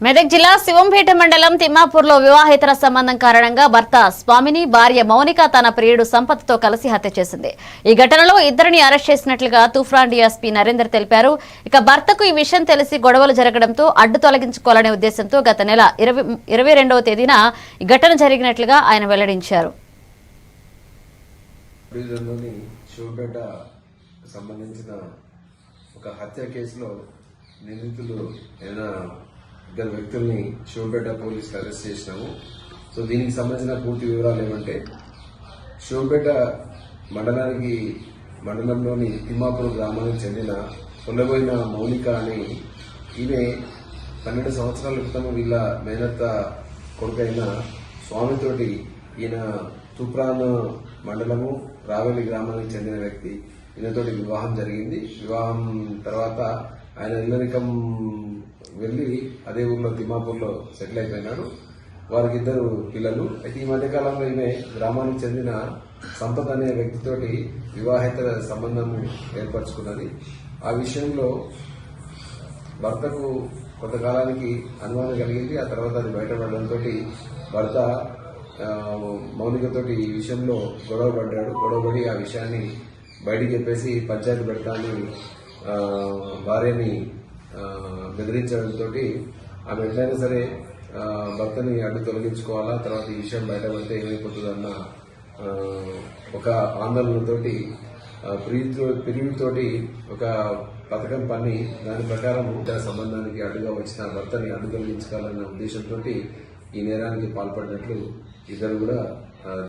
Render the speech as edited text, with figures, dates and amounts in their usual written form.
మెదక్ జిల్లా శివంపేట మండలం తిమ్మాపూర్లో వివాహేతర సంబంధం కారణంగా భర్త స్వామిని భార్య మౌనిక తన ప్రియుడు సంపత్తో కలిసి హత్య చేసింది. ఈ ఘటనలో ఇద్దరిని అరెస్ట్ చేసినట్లుగా తూఫాన్ డీఎస్పీ నరేందర్ తెలిపారు. ఇక భర్తకు ఈ విషయం తెలిసి గొడవలు జరగడంతో అడ్డు తొలగించుకోవాలనే ఉద్దేశంతో గత నెల 22వ తేదీన ఈ ఘటన జరిగినట్లుగా ఆయన వెల్లడించారు. సంబంధించిన ఒక హత్య కేసులో నిందితులు ఇద్దరు వ్యక్తుల్ని శివంపేట పోలీసులు అరెస్ట్ చేసినాము. సో దీనికి సంబంధించిన పూర్తి వివరాలు ఏమంటే, శివంపేట మండలంలోని తిమ్మాపూర్ గ్రామానికి చెందిన కొల్లబోయిన మౌనిక అని ఈమె 12 సంవత్సరాల క్రితం వీళ్ళ మేనత్త కొడుకైన స్వామితోటి ఈయన తూప్రాన్ మండలము రావేలి గ్రామానికి చెందిన వ్యక్తి ఈయనతోటి వివాహం జరిగింది. వివాహం తర్వాత ఆయన ఇల్లరికం వెళ్లి అదే ఊర్లో తిమ్మాపూర్లో సెటిల్ అయిపోయినాడు. వారికి 2 పిల్లలు. అయితే ఈ మధ్యకాలంలో ఈమె గ్రామానికి చెందిన సంపత్ అనే వ్యక్తితోటి వివాహేతర సంబంధం ఏర్పరచుకున్నది. ఆ విషయంలో భర్తకు కొంతకాలానికి అనుమానం కలిగింది. ఆ తర్వాత అది బయటపడడంతో భర్త మౌనికతోటి ఈ విషయంలో గొడవపడి ఆ విషయాన్ని బయటికి చెప్పేసి పంచాయతీ పెడతానని భార్యని బెదిరించడంతో ఆమె ఎట్లయినా సరే భర్తని అడ్డు తొలగించుకోవాలా, తర్వాత ఈ విషయం బయటపడితే ఏమైపోతుందన్న ఒక ఆందోళనతోటి ప్రియుడితోటి ఒక పథకం పన్ని దాని ప్రకారం సంబంధానికి అడ్డుగా వచ్చిన భర్తని అడ్డు తొలగించుకోవాలన్న ఉద్దేశంతో ఈ నేరానికి పాల్పడినట్లు ఇద్దరు కూడా